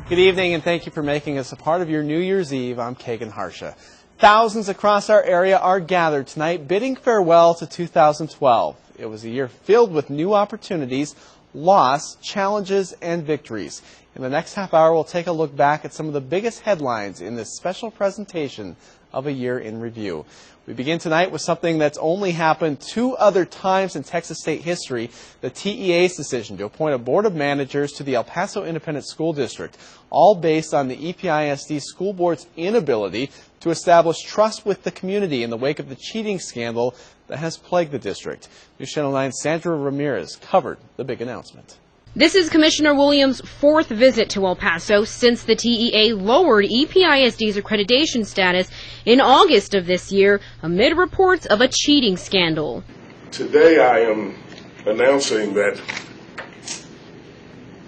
Good evening, and thank you for making us a part of your New Year's Eve. I'm Kagan Harsha. Thousands across our area are gathered tonight, bidding farewell to 2012. It was a year filled with new opportunities, loss, challenges, and victories. In the next half hour, we'll take a look back at some of the biggest headlines in this special presentation of a year in review. We begin tonight with something that's only happened 2 other times in Texas state history, the TEA's decision to appoint a board of managers to the El Paso Independent School District, all based on the EPISD school board's inability to establish trust with the community in the wake of the cheating scandal that has plagued the district. News Channel 9's Sandra Ramirez covered the big announcement. This is Commissioner Williams' 4th visit to El Paso since the TEA lowered EPISD's accreditation status in August of this year amid reports of a cheating scandal. Today I am announcing that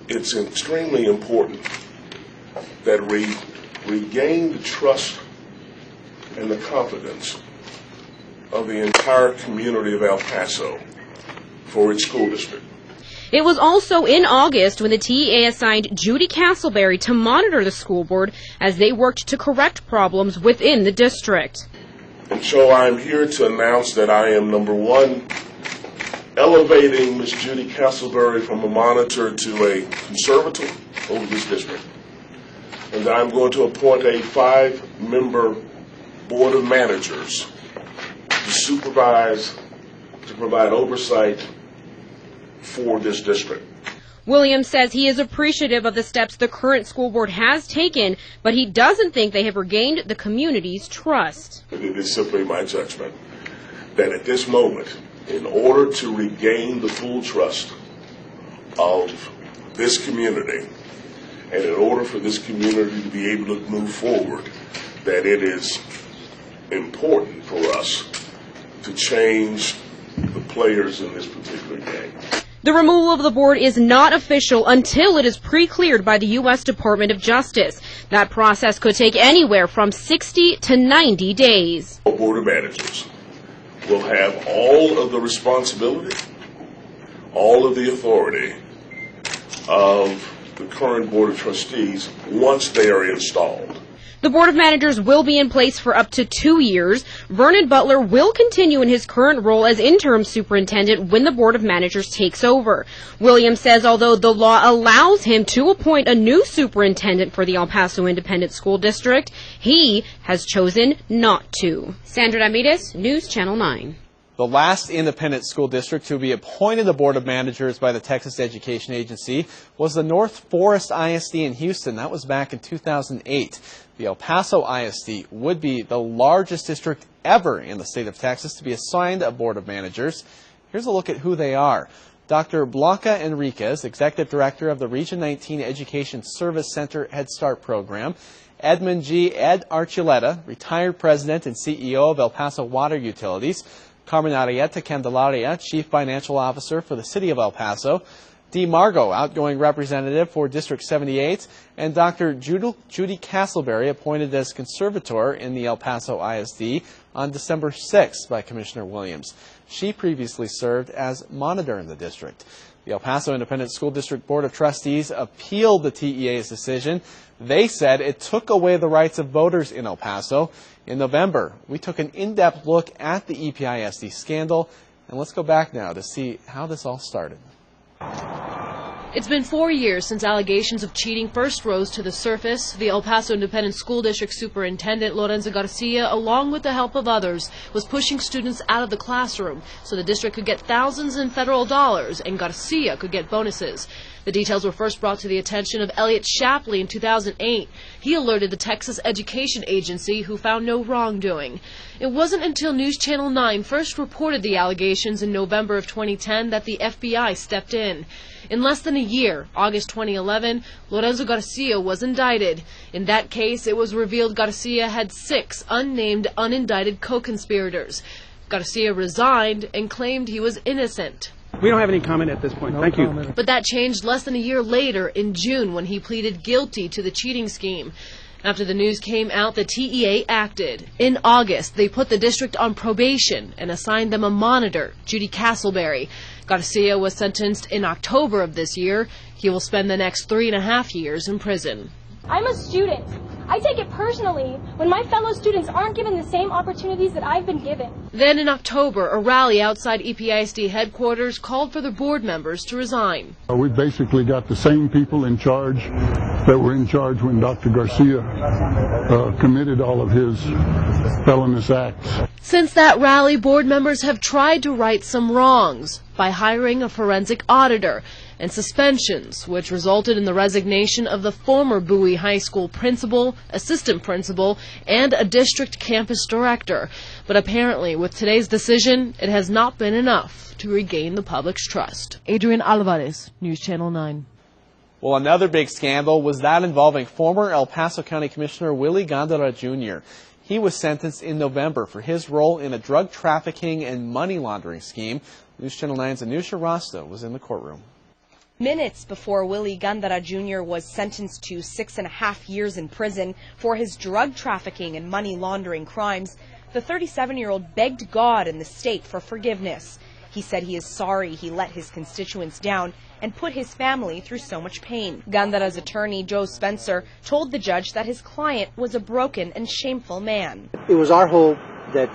it's extremely important that we regain the trust and the confidence of the entire community of El Paso for its school district. It was also in August when the TEA assigned Judy Castleberry to monitor the school board as they worked to correct problems within the district. And so I'm here to announce that I am, number one, elevating Ms. Judy Castleberry from a monitor to a conservator over this district. And I'm going to appoint a 5-member board of managers to supervise, to provide oversight for this district. Williams says he is appreciative of the steps the current school board has taken, but he doesn't think they have regained the community's trust. It is simply my judgment that at this moment, in order to regain the full trust of this community, and in order for this community to be able to move forward, that it is important for us to change the players in this particular game. The removal of the board is not official until it is pre-cleared by the U.S. Department of Justice. That process could take anywhere from 60 to 90 days. The board of managers will have all of the responsibility, all of the authority of the current board of trustees once they are installed. The Board of Managers will be in place for up to 2 years. Vernon Butler will continue in his current role as interim superintendent when the Board of Managers takes over. Williams says although the law allows him to appoint a new superintendent for the El Paso Independent School District, he has chosen not to. Sandra Ramirez, News Channel 9. The last independent school district to be appointed a board of managers by the Texas Education Agency was the North Forest ISD in Houston. That was back in 2008. The El Paso ISD would be the largest district ever in the state of Texas to be assigned a board of managers. Here's a look at who they are. Dr. Blanca Enriquez, Executive Director of the Region 19 Education Service Center Head Start Program. Edmund G. Ed Archuleta, retired President and CEO of El Paso Water Utilities. Carmen Arrieta Candelaria, Chief Financial Officer for the City of El Paso. Dee Margo, outgoing representative for District 78, and Dr. Judy Castleberry, appointed as conservator in the El Paso ISD on December 6th by Commissioner Williams. She previously served as monitor in the district. The El Paso Independent School District Board of Trustees appealed the TEA's decision. They said it took away the rights of voters in El Paso. In November, we took an in-depth look at the EPISD scandal, and let's go back now to see how this all started. It's been 4 years since allegations of cheating first rose to the surface. The El Paso Independent School District Superintendent Lorenzo Garcia, along with the help of others, was pushing students out of the classroom so the district could get thousands in federal dollars and Garcia could get bonuses. The details were first brought to the attention of Elliot Shapley in 2008. He alerted the Texas Education Agency, who found no wrongdoing. It wasn't until News Channel 9 first reported the allegations in November of 2010 that the FBI stepped in. In less than a year, August 2011, Lorenzo Garcia was indicted. In that case, it was revealed Garcia had 6 unnamed, unindicted co-conspirators. Garcia resigned and claimed he was innocent. We don't have any comment at this point. Thank you. But that changed less than a year later in June when he pleaded guilty to the cheating scheme. After the news came out, the TEA acted. In August, they put the district on probation and assigned them a monitor, Judy Castleberry. Garcia was sentenced in October of this year. He will spend the next 3.5 years in prison. I'm a student. I take it personally when my fellow students aren't given the same opportunities that I've been given. Then in October, a rally outside EPISD headquarters called for the board members to resign. We basically got the same people in charge that were in charge when Dr. Garcia committed all of his felonious acts. Since that rally, board members have tried to right some wrongs by hiring a forensic auditor and suspensions, which resulted in the resignation of the former Bowie High School principal, assistant principal, and a district campus director. But apparently, with today's decision, it has not been enough to regain the public's trust. Adrian Alvarez, News Channel 9. Well, another big scandal was that involving former El Paso County Commissioner Willie Gandara Jr. He was sentenced in November for his role in a drug trafficking and money laundering scheme. News Channel 9's Anusha Rasta was in the courtroom. Minutes before Willie Gandara Jr. was sentenced to 6.5 years in prison for his drug trafficking and money laundering crimes, the 37-year-old begged God and the state for forgiveness. He said he is sorry he let his constituents down and put his family through so much pain. Gandara's attorney, Joe Spencer, told the judge that his client was a broken and shameful man. It was our hope that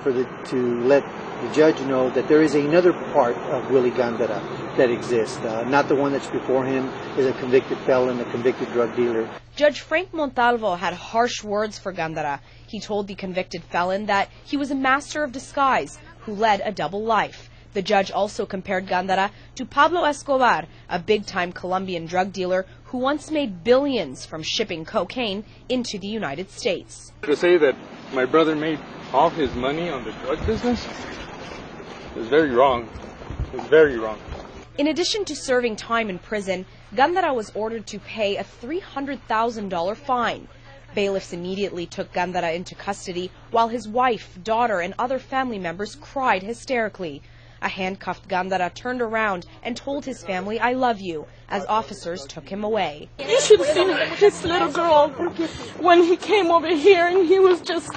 to let the judge know that there is another part of Willie Gandara that exists, not the one that's before him is a convicted felon, a convicted drug dealer. Judge Frank Montalvo had harsh words for Gandara. He told the convicted felon that he was a master of disguise who led a double life. The judge also compared Gandara to Pablo Escobar, a big-time Colombian drug dealer who once made billions from shipping cocaine into the United States. To say that my brother made all his money on the drug business is very wrong. It's very wrong. In addition to serving time in prison, Gandara was ordered to pay a $300,000 fine. Bailiffs immediately took Gandara into custody while his wife, daughter, and other family members cried hysterically. A handcuffed Gandara turned around and told his family, "I love you," as officers took him away. You should have seen his little girl when he came over here and he was just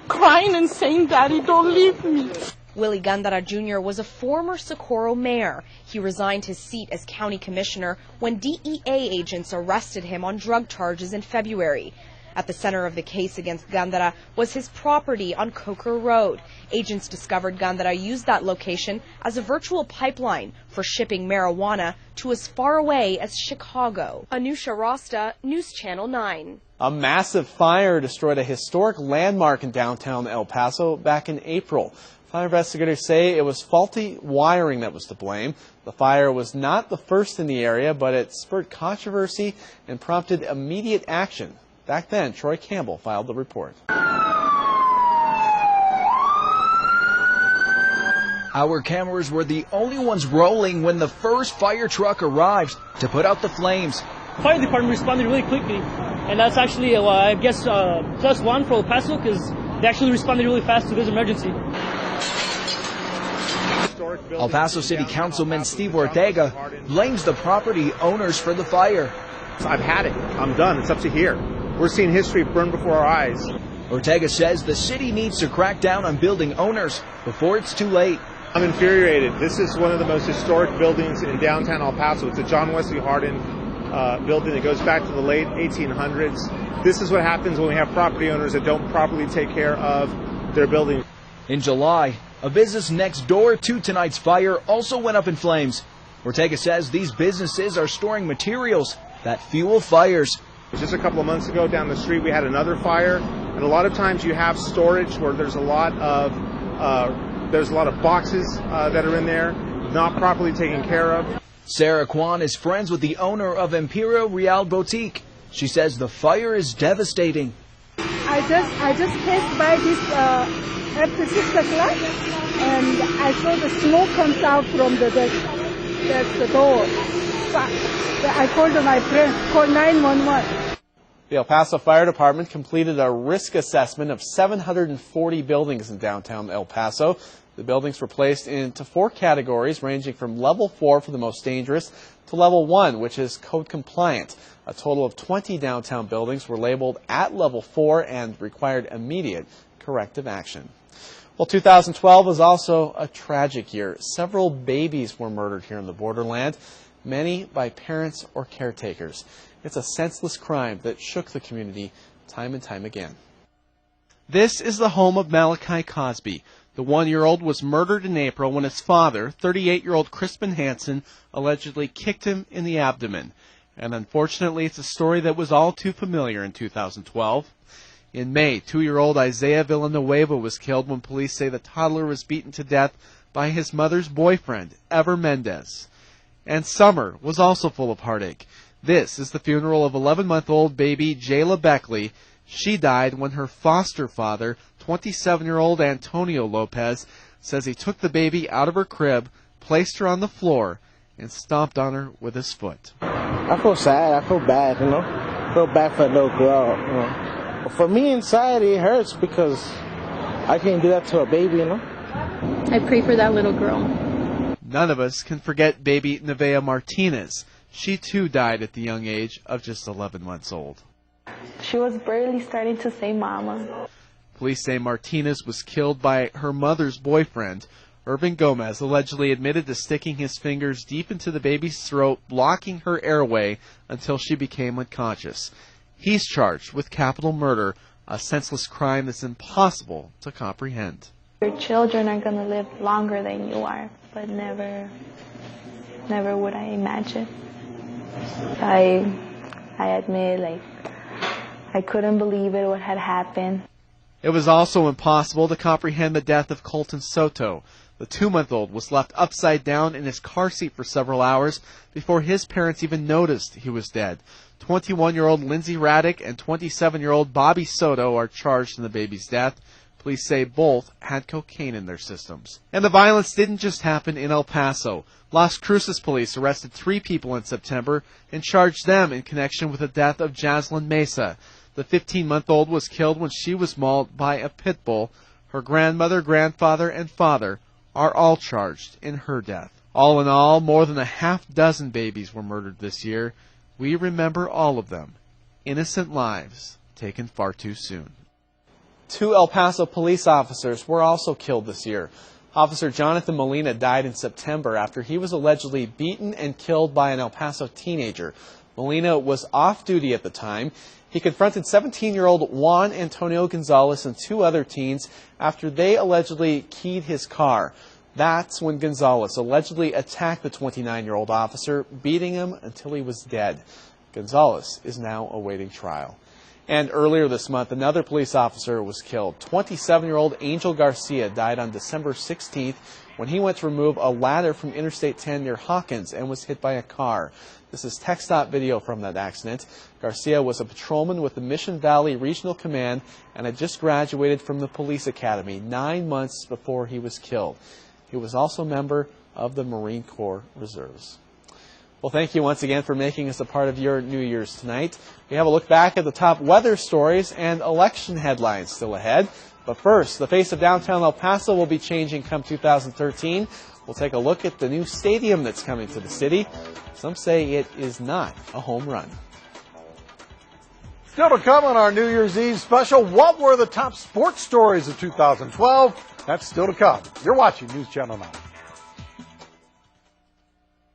crying and saying, "Daddy, don't leave me." Willie Gandara Jr. was a former Socorro mayor. He resigned his seat as county commissioner when DEA agents arrested him on drug charges in February. At the center of the case against Gandara was his property on Coker Road. Agents discovered Gandara used that location as a virtual pipeline for shipping marijuana to as far away as Chicago. Anusha Rasta, News Channel 9. A massive fire destroyed a historic landmark in downtown El Paso back in April. Fire investigators say it was faulty wiring that was to blame. The fire was not the first in the area, but it spurred controversy and prompted immediate action. Back then, Troy Campbell filed the report. Our cameras were the only ones rolling when the first fire truck arrived to put out the flames. Fire department responded really quickly, and that's actually, I guess, +1 for El Paso because they actually responded really fast to this emergency. El Paso City Councilman Steve Ortega blames the property owners for the fire. I've had it. I'm done. It's up to here. We're seeing history burn before our eyes. Ortega says the city needs to crack down on building owners before it's too late. I'm infuriated. This is one of the most historic buildings in downtown El Paso. It's a John Wesley Hardin building that goes back to the late 1800s. This is what happens when we have property owners that don't properly take care of their buildings. In July, a business next door to tonight's fire also went up in flames. Ortega says these businesses are storing materials that fuel fires. Just a couple of months ago down the street we had another fire, and a lot of times you have storage where there's a lot of boxes that are in there not properly taken care of. Sarah Kwan is friends with the owner of Imperial Real Boutique. She says the fire is devastating. I just passed by this after 6 o'clock, and I saw the smoke comes out from the door. I called my friend, called 911. The El Paso Fire Department completed a risk assessment of 740 buildings in downtown El Paso. The buildings were placed into 4 categories, ranging from level 4 for the most dangerous to level 1, which is code compliant. A total of 20 downtown buildings were labeled at level 4 and required immediate corrective action. Well, 2012 was also a tragic year. Several babies were murdered here in the borderland, many by parents or caretakers. It's a senseless crime that shook the community time and time again. This is the home of Malachi Cosby. The 1-year-old was murdered in April when his father, 38-year-old Crispin Hansen, allegedly kicked him in the abdomen. And unfortunately, it's a story that was all too familiar in 2012. In May, 2-year-old Isaiah Villanueva was killed when police say the toddler was beaten to death by his mother's boyfriend, Ever Mendez. And summer was also full of heartache. This is the funeral of 11-month-old baby Jayla Beckley. She died when her foster father, 27-year-old Antonio Lopez, says he took the baby out of her crib, placed her on the floor, and stomped on her with his foot. I feel sad. I feel bad, I feel bad for the little girl, For me inside, it hurts because I can't do that to a baby, I pray for that little girl. None of us can forget baby Nevaeh Martinez. She too died at the young age of just 11 months old. She was barely starting to say mama. Police say Martinez was killed by her mother's boyfriend. Irvin Gomez allegedly admitted to sticking his fingers deep into the baby's throat, blocking her airway until she became unconscious. He's charged with capital murder, a senseless crime that's impossible to comprehend. Your children are going to live longer than you are, but never would I imagine. I admit, I couldn't believe it, what had happened. It was also impossible to comprehend the death of Colton Soto. The 2-month-old was left upside down in his car seat for several hours before his parents even noticed he was dead. 21-year-old Lindsay Raddick and 27-year-old Bobby Soto are charged in the baby's death. Police say both had cocaine in their systems. And the violence didn't just happen in El Paso. Las Cruces police arrested 3 people in September and charged them in connection with the death of Jaslyn Mesa. The 15-month-old was killed when she was mauled by a pit bull. Her grandmother, grandfather, and father are all charged in her death. All in all, more than a half-dozen babies were murdered this year. We remember all of them. Innocent lives taken far too soon. 2 El Paso police officers were also killed this year. Officer Jonathan Molina died in September after he was allegedly beaten and killed by an El Paso teenager. Molina was off duty at the time. He confronted 17-year-old Juan Antonio Gonzalez and 2 other teens after they allegedly keyed his car. That's when Gonzalez allegedly attacked the 29-year-old officer, beating him until he was dead. Gonzalez is now awaiting trial. And earlier this month, another police officer was killed. 27-year-old Angel Garcia died on December 16th when he went to remove a ladder from Interstate 10 near Hawkins and was hit by a car. This is TxDOT video from that accident. Garcia was a patrolman with the Mission Valley Regional Command and had just graduated from the police academy 9 months before he was killed. He was also a member of the Marine Corps Reserves. Well, thank you once again for making us a part of your New Year's tonight. We have a look back at the top weather stories and election headlines still ahead. But first, the face of downtown El Paso will be changing come 2013. We'll take a look at the new stadium that's coming to the city. Some say it is not a home run. Still to come on our New Year's Eve special, what were the top sports stories of 2012? That's still to come. You're watching News Channel 9.